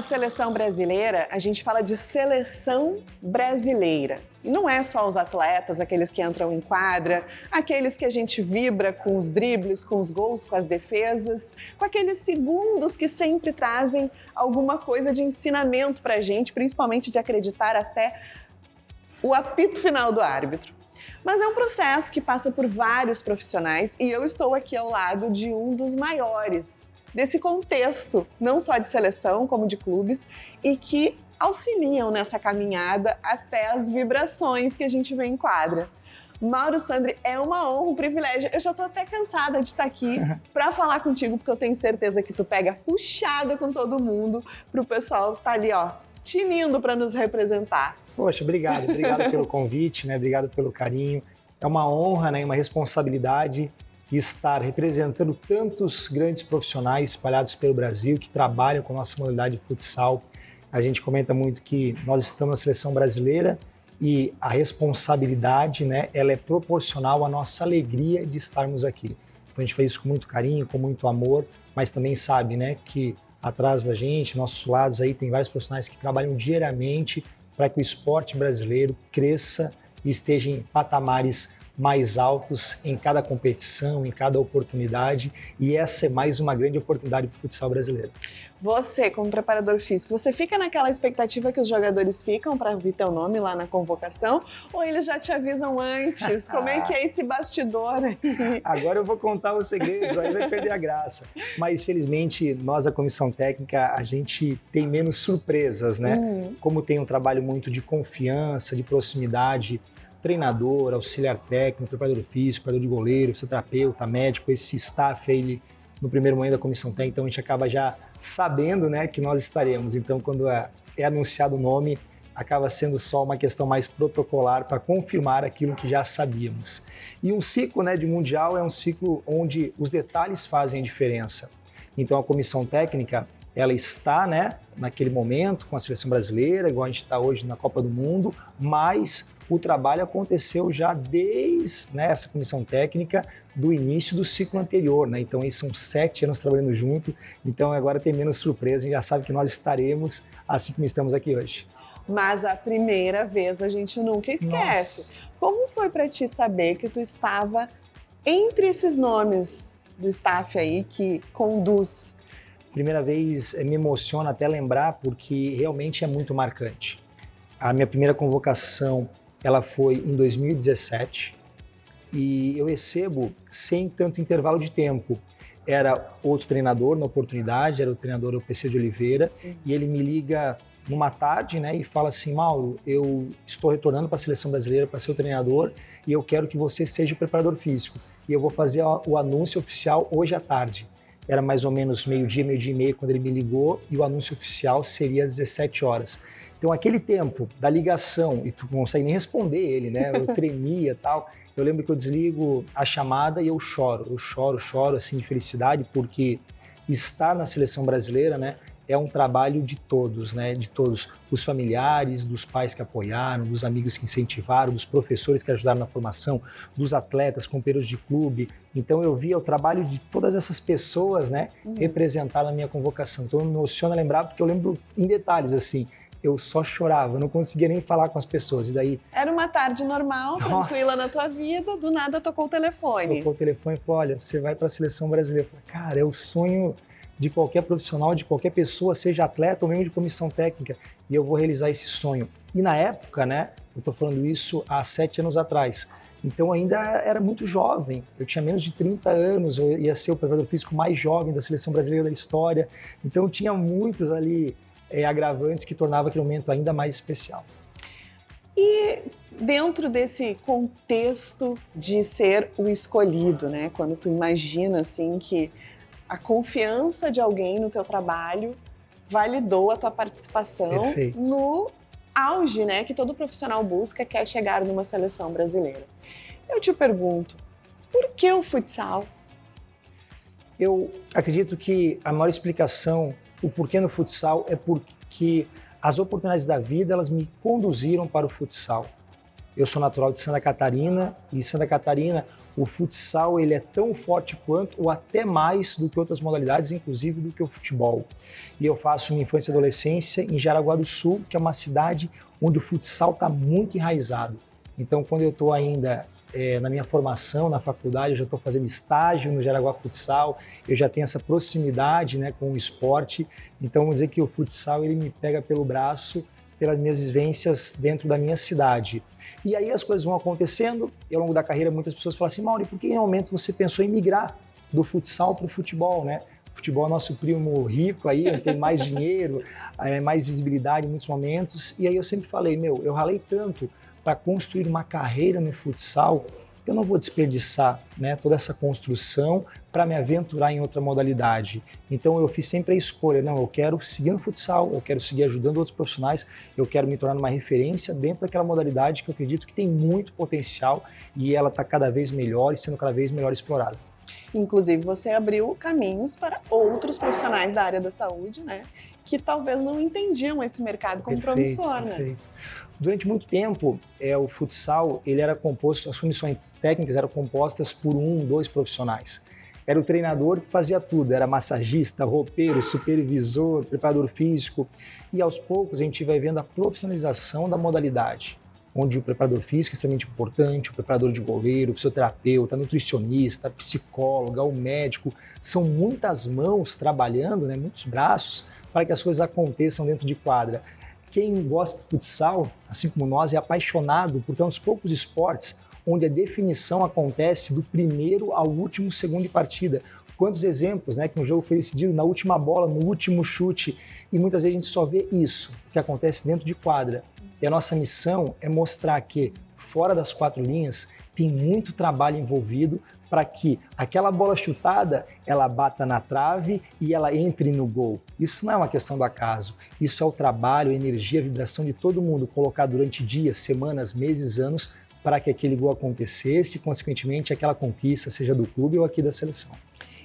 seleção brasileira, a gente fala de seleção brasileira. E não é só os atletas, aqueles que entram em quadra, aqueles que a gente vibra com os dribles, com os gols, com as defesas, com aqueles segundos que sempre trazem alguma coisa de ensinamento pra gente, principalmente de acreditar até o apito final do árbitro. Mas é um processo que passa por vários profissionais e eu estou aqui ao lado de um dos maiores desse contexto, não só de seleção, como de clubes, e que auxiliam nessa caminhada até as vibrações que a gente vê em quadra. Mauro Sandri, é uma honra, um privilégio. Eu já estou até cansada de estar aqui para falar contigo, porque eu tenho certeza que tu pega puxada com todo mundo para o pessoal estar ali, ó, tinindo para nos representar. Poxa, obrigado pelo convite, né? Obrigado pelo carinho. É uma honra, né? Uma responsabilidade estar representando tantos grandes profissionais espalhados pelo Brasil que trabalham com a nossa modalidade de futsal. A gente comenta muito que nós estamos na seleção brasileira e a responsabilidade, né, ela é proporcional à nossa alegria de estarmos aqui. Então a gente faz isso com muito carinho, com muito amor, mas também sabe, né, que atrás da gente, nossos lados aí, tem vários profissionais que trabalham diariamente para que o esporte brasileiro cresça e esteja em patamares mais altos em cada competição, em cada oportunidade, e essa é mais uma grande oportunidade para o futsal brasileiro. Você, como preparador físico, você fica naquela expectativa que os jogadores ficam para vir teu nome lá na convocação, ou eles já te avisam antes? Como é que é esse bastidor aí? Agora eu vou contar os segredos, aí vai perder a graça. Mas, felizmente, nós, da comissão técnica, a gente tem menos surpresas, né? Como tem um trabalho muito de confiança, de proximidade, treinador, auxiliar técnico, preparador físico, preparador de goleiro, fisioterapeuta, médico, esse staff aí no primeiro momento da comissão técnica, então a gente acaba já sabendo, né, que nós estaremos. Então, quando é anunciado o nome, acaba sendo só uma questão mais protocolar para confirmar aquilo que já sabíamos. E um ciclo, né, de mundial é um ciclo onde os detalhes fazem a diferença. Então, a comissão técnica, ela está, né, naquele momento com a seleção brasileira, igual a gente está hoje na Copa do Mundo, mas o trabalho aconteceu já desde, né, essa comissão técnica do início do ciclo anterior, né? Então, aí são 7 anos trabalhando junto, então agora tem menos surpresa, a gente já sabe que nós estaremos assim como estamos aqui hoje. Mas a primeira vez a gente nunca esquece. Nossa. Como foi para ti saber que tu estava entre esses nomes do staff aí que conduz? Primeira vez me emociona até lembrar, porque realmente é muito marcante. A minha primeira convocação, ela foi em 2017 e eu recebo sem tanto intervalo de tempo. Era outro treinador na oportunidade, era o treinador o PC de Oliveira, e ele me liga numa tarde, né, e fala assim: Mauro, eu estou retornando para a seleção brasileira para ser o treinador e eu quero que você seja o preparador físico e eu vou fazer o anúncio oficial hoje à tarde. Era mais ou menos meio-dia e meio quando ele me ligou e o anúncio oficial seria às 17 horas. Então, aquele tempo da ligação, e tu não consegue nem responder ele, né? Eu tremia e tal. Eu lembro que eu desligo a chamada e eu choro, assim, de felicidade, porque estar na seleção brasileira, né, é um trabalho de todos, né? De todos os familiares, dos pais que apoiaram, dos amigos que incentivaram, dos professores que ajudaram na formação, dos atletas, companheiros de clube. Então eu via o trabalho de todas essas pessoas, né, representar na minha convocação. Então me emociona lembrar, porque eu lembro em detalhes, assim, eu só chorava, eu não conseguia nem falar com as pessoas. E daí... Era uma tarde normal, tranquila na tua vida, do nada tocou o telefone. Tocou o telefone e falou: olha, você vai para a seleção brasileira. Eu falei: cara, é o sonho de qualquer profissional, de qualquer pessoa, seja atleta ou mesmo de comissão técnica, e eu vou realizar esse sonho. E na época, né, eu estou falando isso há 7 anos atrás, então ainda era muito jovem, eu tinha menos de 30 anos, eu ia ser o preparador físico mais jovem da seleção brasileira da história, então tinha muitos ali agravantes que tornavam aquele momento ainda mais especial. E dentro desse contexto de ser o escolhido, né, quando tu imagina assim que a confiança de alguém no teu trabalho validou a tua participação. Perfeito. No auge, né, que todo profissional busca, quer chegar numa seleção brasileira. Eu te pergunto, por que o futsal? Eu acredito que a maior explicação, o porquê no futsal, é porque as oportunidades da vida, elas me conduziram para o futsal. Eu sou natural de Santa Catarina, e Santa Catarina, o futsal ele é tão forte quanto ou até mais do que outras modalidades, inclusive do que o futebol. E eu faço minha infância e adolescência em Jaraguá do Sul, que é uma cidade onde o futsal está muito enraizado. Então, quando eu estou ainda na minha formação na faculdade, eu já estou fazendo estágio no Jaraguá Futsal, eu já tenho essa proximidade, né, com o esporte. Então, vamos dizer que o futsal ele me pega pelo braço, pelas minhas vivências dentro da minha cidade. E aí as coisas vão acontecendo, e ao longo da carreira muitas pessoas falam assim: Mauri, por que em um momento você pensou em migrar do futsal para o futebol, né? O futebol é nosso primo rico aí, tem mais dinheiro, mais visibilidade em muitos momentos. E aí eu sempre falei, eu ralei tanto para construir uma carreira no futsal, eu não vou desperdiçar, né, toda essa construção para me aventurar em outra modalidade. Então eu fiz sempre a escolha, não, eu quero seguir no futsal, eu quero seguir ajudando outros profissionais, eu quero me tornar uma referência dentro daquela modalidade que eu acredito que tem muito potencial e ela está cada vez melhor e sendo cada vez melhor explorada. Inclusive, você abriu caminhos para outros profissionais da área da saúde, né, que talvez não entendiam esse mercado como promissor, né? Perfeito. Durante muito tempo, o futsal ele era composto, as comissões técnicas eram compostas por 2 profissionais. Era o treinador que fazia tudo, era massagista, roupeiro, supervisor, preparador físico. E aos poucos a gente vai vendo a profissionalização da modalidade, onde o preparador físico é extremamente importante, o preparador de goleiro, o fisioterapeuta, nutricionista, psicóloga, o médico. São muitas mãos trabalhando, né, muitos braços, para que as coisas aconteçam dentro de quadra. Quem gosta de futsal, assim como nós, é apaixonado por ter uns poucos esportes onde a definição acontece do primeiro ao último segundo de partida. Quantos exemplos, né, que um jogo foi decidido na última bola, no último chute, e muitas vezes a gente só vê isso que acontece dentro de quadra. E a nossa missão é mostrar que, fora das 4 linhas, tem muito trabalho envolvido para que aquela bola chutada, ela bata na trave e ela entre no gol. Isso não é uma questão do acaso, isso é o trabalho, a energia, a vibração de todo mundo colocado durante dias, semanas, meses, anos, para que aquele gol acontecesse e, consequentemente, aquela conquista, seja do clube ou aqui da seleção.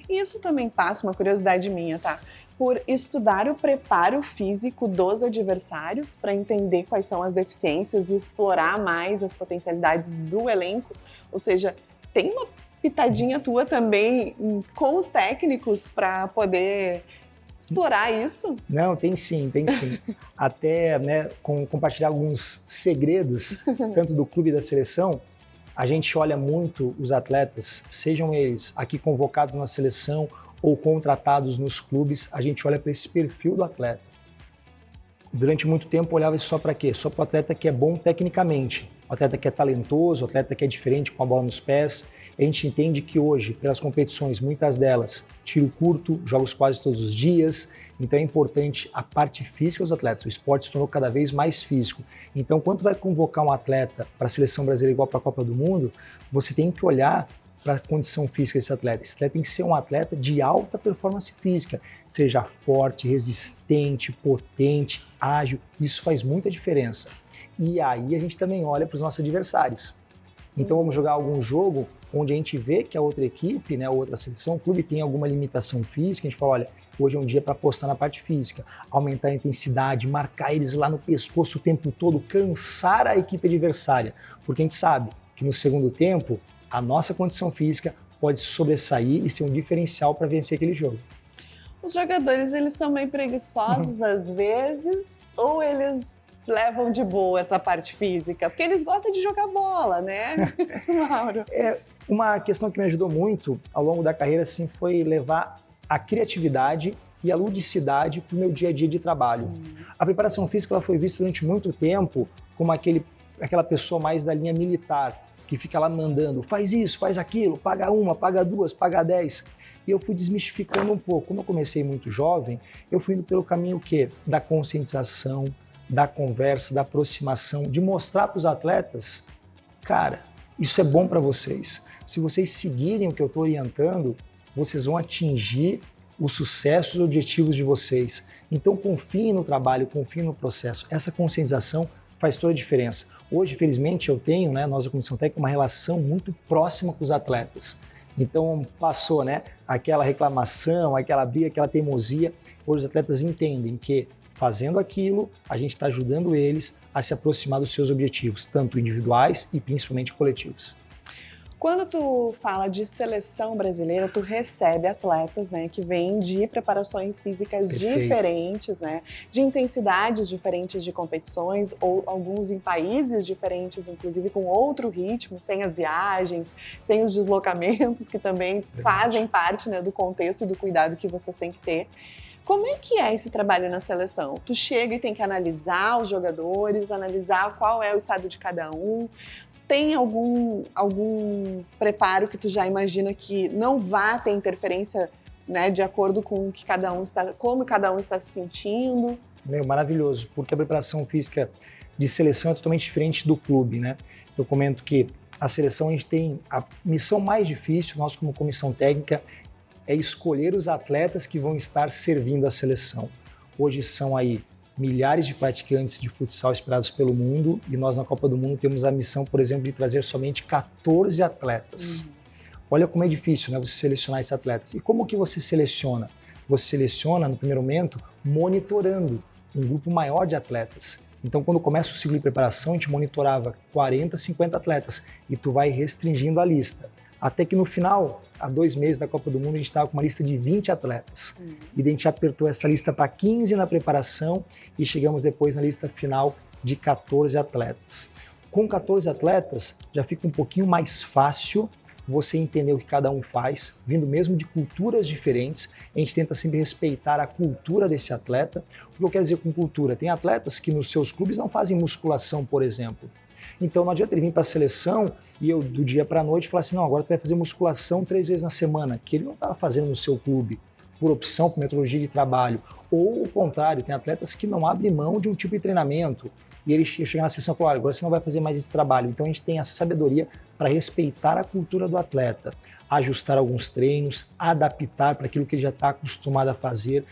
E isso também passa, uma curiosidade minha, tá? Por estudar o preparo físico dos adversários para entender quais são as deficiências e explorar mais as potencialidades do elenco. Ou seja, tem uma pitadinha tua também com os técnicos para poder explorar isso? Não, tem sim, tem sim. Até, né, compartilhar alguns segredos, tanto do clube e da seleção, a gente olha muito os atletas, sejam eles aqui convocados na seleção ou contratados nos clubes, a gente olha para esse perfil do atleta. Durante muito tempo eu olhava isso só para quê? Só para o atleta que é bom tecnicamente, o atleta que é talentoso, o atleta que é diferente com a bola nos pés. A gente entende que hoje, pelas competições, muitas delas, tiro curto, jogos quase todos os dias, então é importante a parte física dos atletas. O esporte se tornou cada vez mais físico. Então, quando vai convocar um atleta para a seleção brasileira igual para a Copa do Mundo, você tem que olhar para a condição física desse atleta. Esse atleta tem que ser um atleta de alta performance física, seja forte, resistente, potente, ágil. Isso faz muita diferença. E aí a gente também olha para os nossos adversários. Então vamos jogar algum jogo onde a gente vê que a outra equipe, né, a outra seleção, o clube tem alguma limitação física, a gente fala, olha, hoje é um dia para apostar na parte física, aumentar a intensidade, marcar eles lá no pescoço o tempo todo, cansar a equipe adversária, porque a gente sabe que no segundo tempo a nossa condição física pode sobressair e ser um diferencial para vencer aquele jogo. Os jogadores, eles são meio preguiçosos às vezes, ou eles levam de boa essa parte física? Porque eles gostam de jogar bola, né, Mauro? Uma questão que me ajudou muito ao longo da carreira assim, foi levar a criatividade e a ludicidade para o meu dia a dia de trabalho. A preparação física ela foi vista durante muito tempo como aquela pessoa mais da linha militar, que fica lá mandando, faz isso, faz aquilo, paga 1, paga 2, paga 10. E eu fui desmistificando um pouco. Como eu comecei muito jovem, eu fui indo pelo caminho da conscientização, da conversa, da aproximação, de mostrar para os atletas, cara, isso é bom para vocês. Se vocês seguirem o que eu estou orientando, vocês vão atingir o sucesso e os objetivos de vocês. Então confiem no trabalho, confiem no processo. Essa conscientização faz toda a diferença. Hoje, felizmente, eu tenho, né, nós da Comissão Técnica, uma relação muito próxima com os atletas. Então passou, né, aquela reclamação, aquela briga, aquela teimosia. Hoje os atletas entendem que fazendo aquilo, a gente está ajudando eles a se aproximar dos seus objetivos, tanto individuais e principalmente coletivos. Quando tu fala de seleção brasileira, tu recebe atletas, né, que vêm de preparações físicas Perfeito. diferentes, né, de intensidades diferentes de competições, ou alguns em países diferentes, inclusive com outro ritmo, sem as viagens, sem os deslocamentos, que também fazem parte, né, do contexto e do cuidado que vocês têm que ter. Como é que é esse trabalho na seleção? Tu chega e tem que analisar os jogadores, analisar qual é o estado de cada um. Tem algum preparo que tu já imagina que não vá ter interferência, né, de acordo com que como cada um está se sentindo? Maravilhoso, porque a preparação física de seleção é totalmente diferente do clube, né? Eu comento que a seleção, a gente tem a missão mais difícil, nós como comissão técnica, é escolher os atletas que vão estar servindo a seleção. Hoje são aí milhares de praticantes de futsal espalhados pelo mundo e nós na Copa do Mundo temos a missão, por exemplo, de trazer somente 14 atletas. Olha como é difícil, né, você selecionar esses atletas. E como que você seleciona? Você seleciona, no primeiro momento, monitorando um grupo maior de atletas. Então, quando começa o ciclo de preparação, a gente monitorava 40, 50 atletas e tu vai restringindo a lista. Até que no final, há 2 meses da Copa do Mundo, a gente estava com uma lista de 20 atletas. E a gente apertou essa lista para 15 na preparação e chegamos depois na lista final de 14 atletas. Com 14 atletas, já fica um pouquinho mais fácil você entender o que cada um faz, vindo mesmo de culturas diferentes. A gente tenta sempre respeitar a cultura desse atleta. O que eu quero dizer com cultura? Tem atletas que nos seus clubes não fazem musculação, por exemplo. Então não adianta ele vir para a seleção e eu do dia para a noite falar assim, não, agora tu vai fazer musculação 3 vezes na semana, que ele não estava fazendo no seu clube, por opção, por metodologia de trabalho. Ou o contrário, tem atletas que não abrem mão de um tipo de treinamento e ele chega na seleção e fala, agora você não vai fazer mais esse trabalho. Então a gente tem essa sabedoria para respeitar a cultura do atleta, ajustar alguns treinos, adaptar para aquilo que ele já está acostumado a fazer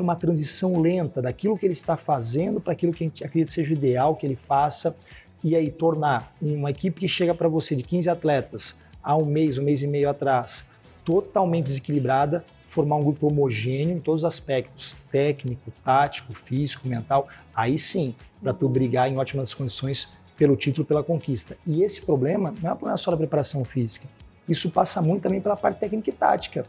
uma transição lenta daquilo que ele está fazendo para aquilo que a gente acredita seja o ideal que ele faça, e aí tornar uma equipe que chega para você de 15 atletas há um mês e meio atrás, totalmente desequilibrada, formar um grupo homogêneo em todos os aspectos, técnico, tático, físico, mental, aí sim, para tu brigar em ótimas condições pelo título, pela conquista. E esse problema não é um problema só da preparação física, isso passa muito também pela parte técnica e tática.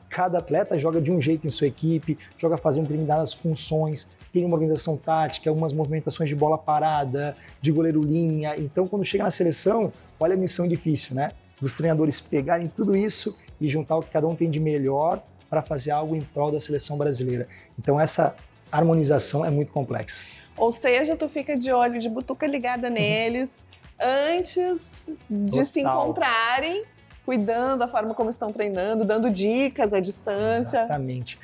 Cada atleta joga de um jeito em sua equipe, joga fazendo determinadas funções, tem uma organização tática, algumas movimentações de bola parada, de goleiro linha. Então, quando chega na seleção, olha a missão difícil, né? Dos treinadores pegarem tudo isso e juntar o que cada um tem de melhor para fazer algo em prol da seleção brasileira. Então, essa harmonização é muito complexa. Ou seja, tu fica de olho, de butuca ligada neles, antes de se encontrarem, cuidando da forma como estão treinando, dando dicas à distância. Exatamente.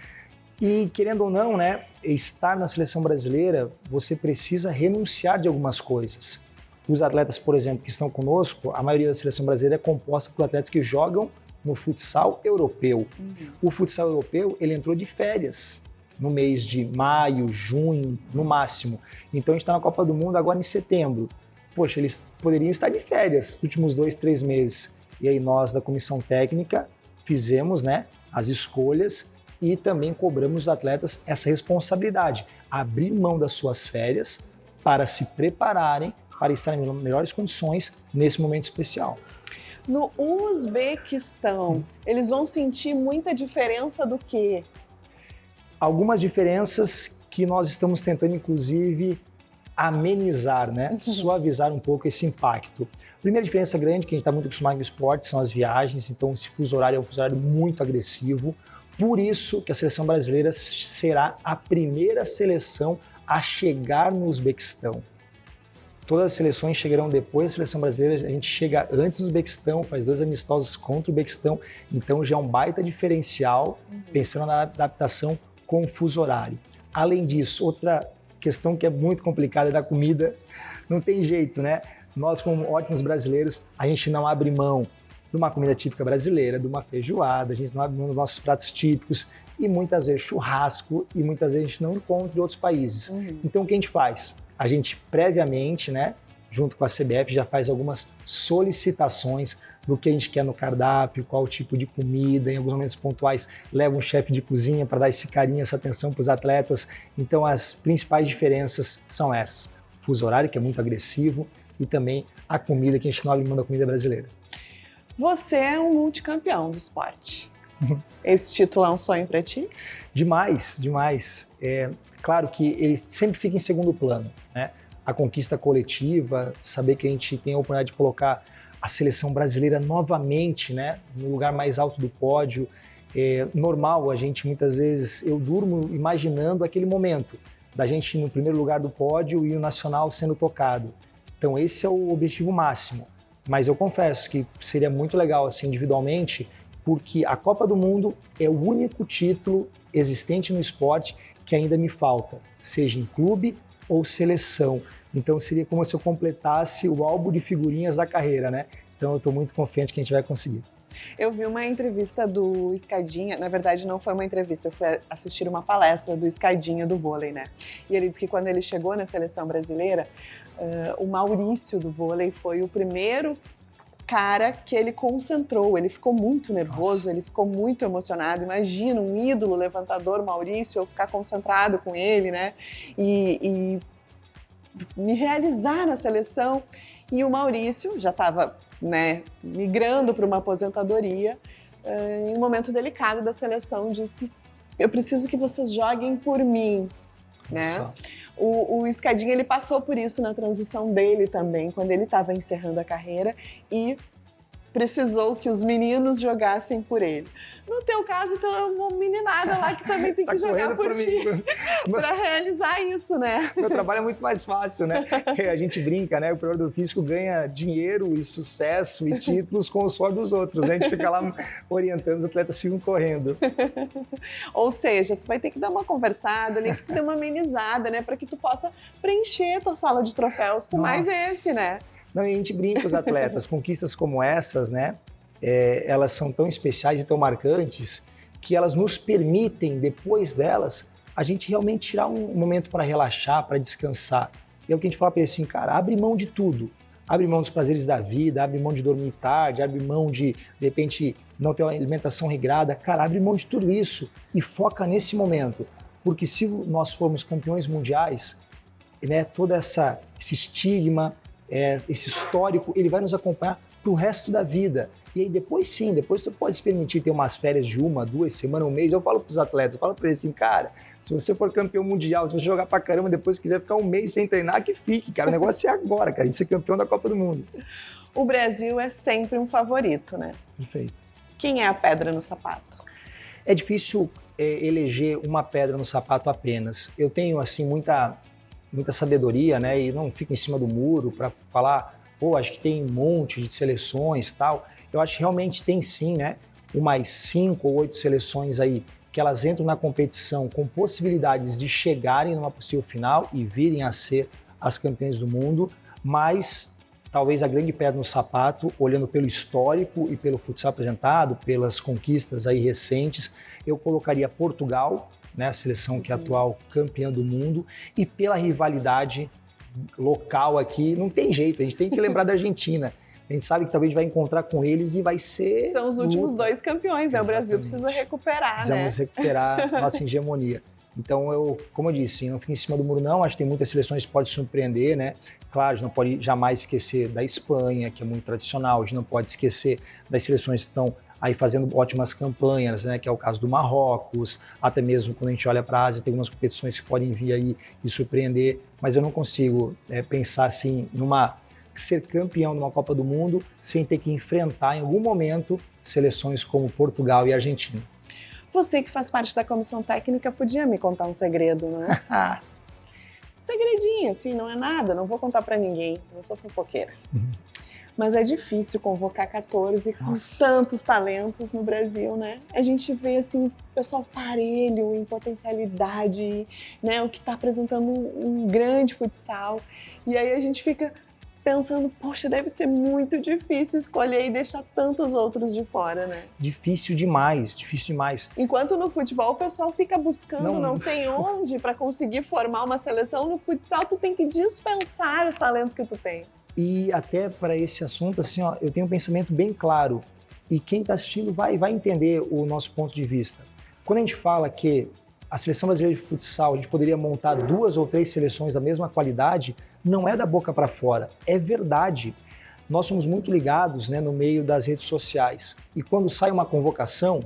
E, querendo ou não, né, estar na seleção brasileira, você precisa renunciar de algumas coisas. Os atletas, por exemplo, que estão conosco, a maioria da seleção brasileira é composta por atletas que jogam no futsal europeu. O futsal europeu, ele entrou de férias no mês de maio, junho, no máximo. Então, a gente está na Copa do Mundo agora em setembro. Poxa, eles poderiam estar de férias nos últimos 2, 3 meses. E aí nós, da comissão técnica, fizemos, né, as escolhas e também cobramos os atletas essa responsabilidade, abrir mão das suas férias para se prepararem, para estarem em melhores condições nesse momento especial. No Uzbequistão, eles vão sentir muita diferença do quê? Algumas diferenças que nós estamos tentando, inclusive, amenizar, né? Suavizar um pouco esse impacto. A primeira diferença grande, que a gente está muito acostumado com o esporte, são as viagens, então esse fuso horário é um fuso horário muito agressivo. Por isso que a seleção brasileira será a primeira seleção a chegar no Uzbequistão. Todas as seleções chegarão depois da seleção brasileira, a gente chega antes do Uzbequistão, faz 2 amistosos contra o Uzbequistão, então já é um baita diferencial, pensando na adaptação com o fuso horário. Além disso, outra questão que é muito complicada é da comida, não tem jeito, né? Nós, como ótimos brasileiros, a gente não abre mão de uma comida típica brasileira, de uma feijoada, a gente não abre mão dos nossos pratos típicos e muitas vezes churrasco e muitas vezes a gente não encontra em outros países. Então o que a gente faz? A gente previamente, né, junto com a CBF, já faz algumas solicitações do que a gente quer no cardápio, qual o tipo de comida, em alguns momentos pontuais leva um chefe de cozinha para dar esse carinho, essa atenção para os atletas. Então as principais diferenças são essas: o fuso horário, que é muito agressivo, e também a comida, que a gente não abre mão da comida brasileira. Você é um multicampeão do esporte. Esse título é um sonho para ti? Demais, demais. Claro que ele sempre fica em segundo plano, né? A conquista coletiva, saber que a gente tem a oportunidade de colocar a seleção brasileira novamente, né, no lugar mais alto do pódio. É normal, a gente muitas vezes, eu durmo imaginando aquele momento da gente no primeiro lugar do pódio e o nacional sendo tocado. Então esse é o objetivo máximo. Mas eu confesso que seria muito legal assim individualmente, porque a Copa do Mundo é o único título existente no esporte que ainda me falta, seja em clube ou seleção. Então seria como se eu completasse o álbum de figurinhas da carreira, né? Então eu estou muito confiante que a gente vai conseguir. Eu vi uma entrevista do Escadinha, na verdade não foi uma entrevista, eu fui assistir uma palestra do Escadinha do vôlei, né? E ele disse que quando ele chegou na seleção brasileira, o Maurício do vôlei foi o primeiro cara que ele concentrou, ele ficou muito nervoso, Nossa. Ele ficou muito emocionado. Imagina um ídolo levantador, Maurício, eu ficar concentrado com ele, né? E me realizar na seleção. E o Maurício já estava, né, migrando para uma aposentadoria. Em um momento delicado da seleção, disse: eu preciso que vocês joguem por mim, né? O Escadinha, ele passou por isso na transição dele também, quando ele estava encerrando a carreira e precisou que os meninos jogassem por ele. No teu caso, tu é uma meninada lá que também tem que jogar por ti para realizar isso, né? Meu trabalho é muito mais fácil, né? A gente brinca, né? O preparador físico ganha dinheiro e sucesso e títulos com o suor dos outros, né? A gente fica lá orientando, os atletas ficam correndo. Ou seja, tu vai ter que dar uma conversada ali, que tu dê uma amenizada, né? Para que tu possa preencher a tua sala de troféus com mais esse, né? Não, e a gente brinca os atletas, conquistas como essas, né? Elas são tão especiais e tão marcantes que elas nos permitem, depois delas, a gente realmente tirar um momento para relaxar, para descansar. E é o que a gente fala para ele assim, cara, abre mão de tudo. Abre mão dos prazeres da vida, abre mão de dormir tarde, abre mão de repente, não ter uma alimentação regrada. Cara, abre mão de tudo isso e foca nesse momento. Porque se nós formos campeões mundiais, né, todo esse estigma, esse histórico, ele vai nos acompanhar pro resto da vida. E aí depois sim, depois tu pode se permitir ter umas férias de 1, 2 semanas, um mês. Eu falo pros atletas, eu falo pra eles assim, cara, se você for campeão mundial, se você jogar pra caramba, depois quiser ficar um mês sem treinar, que fique, cara. O negócio é agora, cara, de ser campeão da Copa do Mundo. O Brasil é sempre um favorito, né? Perfeito. Quem é a pedra no sapato? É difícil eleger uma pedra no sapato apenas. Eu tenho, assim, muita sabedoria, né? E não fico em cima do muro para falar, pô, acho que tem um monte de seleções e tal. Eu acho que realmente tem sim, né? Umas 5 ou 8 seleções aí que elas entram na competição com possibilidades de chegarem numa possível final e virem a ser as campeãs do mundo, mas talvez a grande pedra no sapato, olhando pelo histórico e pelo futsal apresentado, pelas conquistas aí recentes, eu colocaria Portugal, né, a seleção que é a atual campeã do mundo, e pela rivalidade local aqui, não tem jeito, a gente tem que lembrar da Argentina. A gente sabe que talvez vai encontrar com eles e vai ser... São os últimos 2 campeões, né? Exatamente. O Brasil precisa recuperar, Precisamos recuperar nossa hegemonia. Então, como eu disse, não fico em cima do muro não, acho que tem muitas seleções que podem surpreender, né? Claro, a gente não pode jamais esquecer da Espanha, que é muito tradicional, a gente não pode esquecer das seleções que estão aí fazendo ótimas campanhas, né, que é o caso do Marrocos, até mesmo quando a gente olha para a Ásia, tem algumas competições que podem vir aí e surpreender, mas eu não consigo pensar assim, ser campeão numa Copa do Mundo sem ter que enfrentar em algum momento seleções como Portugal e Argentina. Você que faz parte da comissão técnica podia me contar um segredo, não é? Segredinho, assim, não é nada, não vou contar para ninguém, eu sou fofoqueira. Mas é difícil convocar 14 com tantos talentos no Brasil, né? A gente vê, assim, o pessoal parelho em potencialidade, né? O que está apresentando um grande futsal. E aí a gente fica pensando, poxa, deve ser muito difícil escolher e deixar tantos outros de fora, né? Difícil demais, difícil demais. Enquanto no futebol o pessoal fica buscando não sei onde para conseguir formar uma seleção, no futsal tu tem que dispensar os talentos que tu tem. E até para esse assunto, assim, ó, eu tenho um pensamento bem claro e quem está assistindo vai entender o nosso ponto de vista. Quando a gente fala que a seleção brasileira de futsal, a gente poderia montar 2 ou 3 seleções da mesma qualidade, não é da boca para fora, é verdade. nós somos muito ligados, né, no meio das redes sociais. E quando sai uma convocação,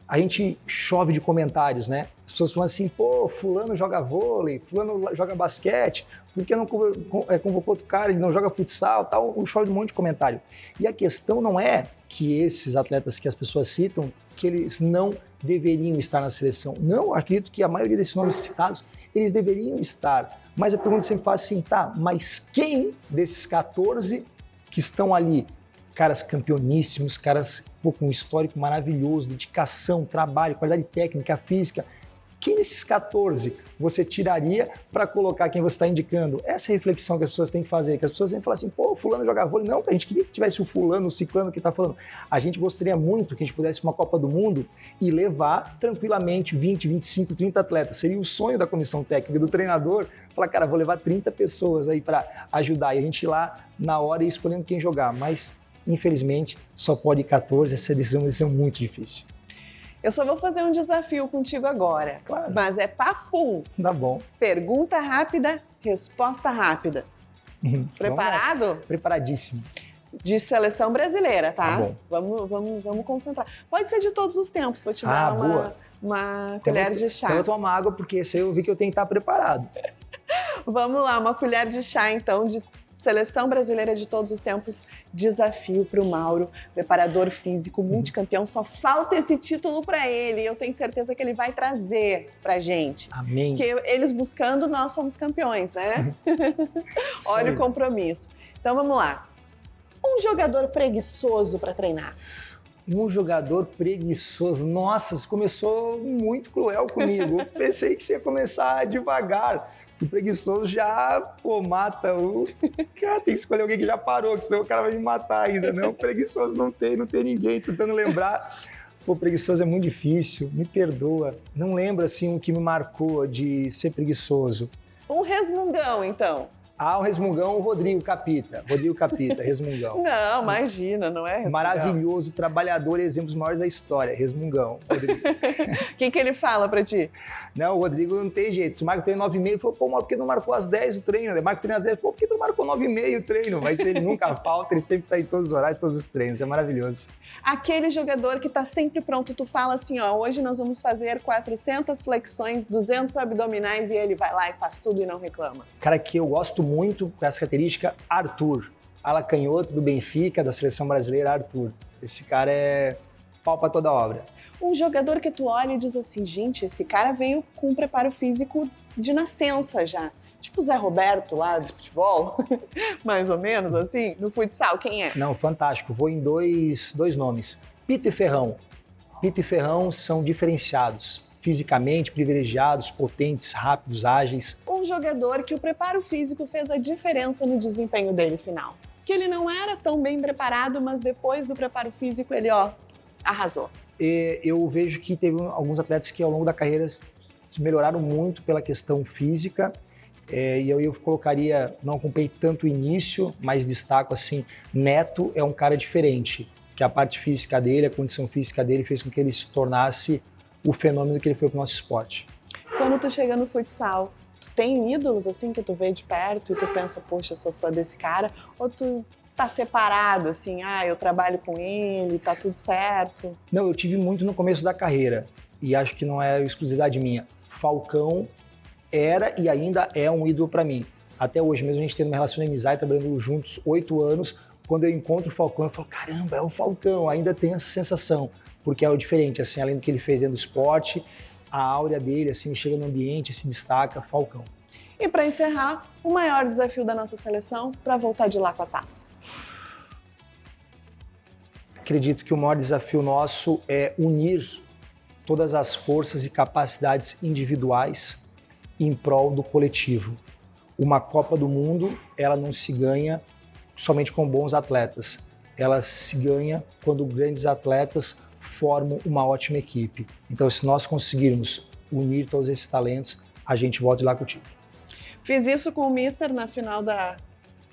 a gente chove de comentários, né? As pessoas falam assim, pô, fulano joga vôlei, fulano joga basquete, por que não convocou outro cara, ele não joga futsal, tal, chove de um monte de comentário. E a questão não é que esses atletas que as pessoas citam, que eles não deveriam estar na seleção. Não, eu acredito que a maioria desses nomes citados, eles deveriam estar. Mas a pergunta sempre faz assim, tá, mas quem desses 14 que estão ali, caras campeoníssimos, caras com um histórico maravilhoso, dedicação, trabalho, qualidade técnica, física, quem desses 14 você tiraria para colocar quem você está indicando? Essa é a reflexão que as pessoas têm que fazer, que as pessoas sempre falam assim, pô, fulano joga vôlei. Não, a gente queria que tivesse o fulano, o ciclano que está falando. A gente gostaria muito que a gente pudesse uma Copa do Mundo e levar tranquilamente 20, 25, 30 atletas. Seria o sonho da comissão técnica, do treinador, falar, cara, vou levar 30 pessoas aí para ajudar. E a gente ir lá na hora e escolhendo quem jogar. Mas, infelizmente, só pode ir 14, essa decisão é uma decisão muito difícil. Eu só vou fazer um desafio contigo agora, claro. Mas é papum. Tá bom. Pergunta rápida, resposta rápida. Preparado? Preparadíssimo. De seleção brasileira, tá? Tá bom. Vamos concentrar. Pode ser de todos os tempos, vou te dar uma colher de chá. Então eu vou tomar água, porque esse aí eu vi que eu tenho que estar preparado. Vamos lá, uma colher de chá, então, de seleção brasileira de todos os tempos. Desafio para o Mauro, preparador físico, multicampeão. Só falta esse título para ele. Eu tenho certeza que ele vai trazer para gente. Amém. Porque eles buscando, nós somos campeões, né? Olha o compromisso. Então vamos lá. Um jogador preguiçoso para treinar. Um jogador preguiçoso. Nossa, você começou muito cruel comigo. Eu pensei que você ia começar devagar. O preguiçoso já, pô, mata o... Cara, tem que escolher alguém que já parou, que senão o cara vai me matar ainda. Não, preguiçoso não tem ninguém. Tentando lembrar. Pô, preguiçoso é muito difícil, me perdoa. Não lembro, assim, um que me marcou de ser preguiçoso. Um resmungão, então. Ah, o resmungão, o Rodrigo Capita, resmungão. Não, imagina, não é resmungão. Maravilhoso, trabalhador, exemplos maiores da história, resmungão, Rodrigo. O que ele fala pra ti? Não, o Rodrigo não tem jeito. Se o Marco treina 9h30, ele falou, pô, por que não marcou às 10 o treino? O Marco treina às 10, pô, por que tu não marcou 9h30 o treino? Mas ele nunca falta, ele sempre tá em todos os horários, todos os treinos, é maravilhoso. Aquele jogador que tá sempre pronto, tu fala assim, ó, hoje nós vamos fazer 400 flexões, 200 abdominais e ele vai lá e faz tudo e não reclama. Cara que eu gosto muito com essa característica, Arthur. Ala canhoto do Benfica, da seleção brasileira, Arthur. Esse cara é pau pra toda obra. Um jogador que tu olha e diz assim, gente, esse cara veio com um preparo físico de nascença já. Tipo o Zé Roberto lá do futebol, mais ou menos assim, no futsal, quem é? Não, fantástico. Vou em dois nomes. Pito e Ferrão. Pito e Ferrão são diferenciados, fisicamente privilegiados, potentes, rápidos, ágeis. Um jogador que o preparo físico fez a diferença no desempenho dele final. Que ele não era tão bem preparado, mas depois do preparo físico ele, ó, arrasou. Eu vejo que teve alguns atletas que ao longo da carreira melhoraram muito pela questão física. E eu colocaria, não acompanhei tanto o início, mas destaco assim, Neto é um cara diferente, que a parte física dele, a condição física dele fez com que ele se tornasse o fenômeno que ele foi pro nosso esporte. Quando tu chega no futsal, tu tem ídolos assim que tu vê de perto e tu pensa, poxa, eu sou fã desse cara, ou tu tá separado assim, eu trabalho com ele, tá tudo certo? Não, eu tive muito no começo da carreira e acho que não é exclusividade minha. Falcão era e ainda é um ídolo para mim. Até hoje, mesmo a gente tendo uma relação de amizade, trabalhando juntos 8 anos, quando eu encontro o Falcão, eu falo, caramba, é o Falcão, ainda tem essa sensação, porque é o diferente, assim, além do que ele fez dentro do esporte, a áurea dele, assim, chega no ambiente, se destaca, Falcão. E para encerrar, o maior desafio da nossa seleção para voltar de lá com a taça. Acredito que o maior desafio nosso é unir todas as forças e capacidades individuais em prol do coletivo. Uma Copa do Mundo, ela não se ganha somente com bons atletas. Ela se ganha quando grandes atletas formam uma ótima equipe. Então, se nós conseguirmos unir todos esses talentos, a gente volta lá com o título. Fiz isso com o Mister na final da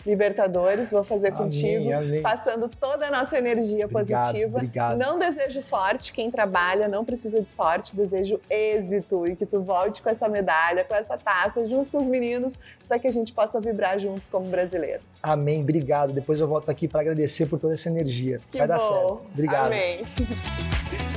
Libertadores, vou fazer contigo, amém. passando toda a nossa energia positiva. Obrigado. Não desejo sorte, quem trabalha não precisa de sorte, desejo êxito e que tu volte com essa medalha, com essa taça, junto com os meninos, para que a gente possa vibrar juntos como brasileiros. Amém, obrigado. Depois eu volto aqui para agradecer por toda essa energia. Que Vai bom. dar certo. Obrigado. Amém.